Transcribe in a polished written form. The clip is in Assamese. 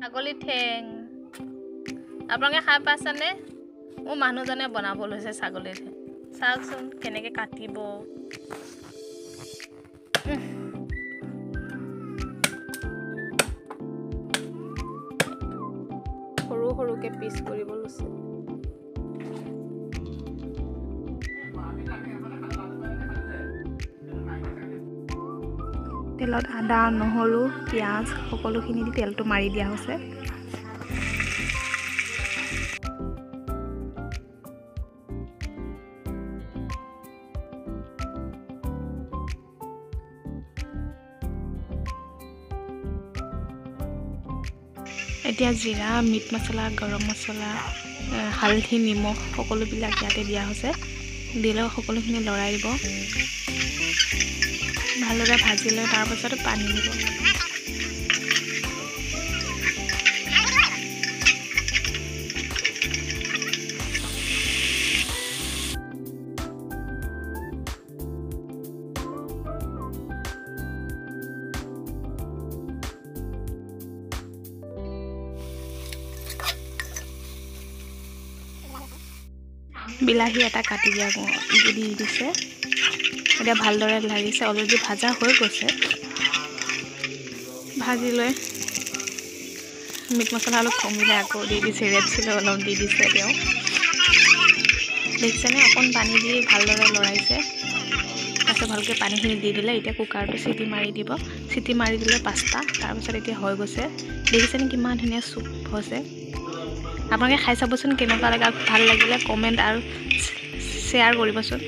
ছাগলী ঠেং আপোনালোকে খাই পাইছেনে? মোৰ মানুহজনে বনাব লৈছে ছাগলী ঠেং। চাওকচোন কেনেকৈ কাটিব। সৰু সৰুকৈ পিচ কৰিব লৈছে। তেলত আদা, নহৰু, পিঁয়াজ সকলোখিনি দি তেলটো মাৰি দিয়া হৈছে। এতিয়া জিৰা, মিট মছলা, গৰম মছলা, হালধি, নিমখ সকলোবিলাক ইয়াতে দিয়া হৈছে। দিলে সকলোখিনি লৰাই দিব। ভালদৰে ভাজি লৈ তাৰপাছত পানী দিব। বিলাহী এটা কাটি দিয়া দি দিছে। এতিয়া ভালদৰে লাগিছে, অলৰেডি ভাজা হৈ গৈছে। ভাজি লৈ মিট মছলা অলপ কমিলে আকৌ দি দিছে, ৰেড চিলি অলপ দি দিছে। তেওঁ দেখিছেনে অকণ পানী দি ভালদৰে লৰাইছে। তাৰপিছত ভালকৈ পানীখিনি দি দিলে এতিয়া কুকাৰটো চিটি মাৰি দিব। চিটি মাৰি দিলে 5টা। তাৰপিছত এতিয়া হৈ গৈছে। দেখিছেনে কিমান ধুনীয়া চুপ হৈছে। আপোনালোকে খাই চাবচোন কেনেকুৱা লাগে। ভাল লাগিলে কমেণ্ট আৰু শ্বেয়াৰ কৰিবচোন।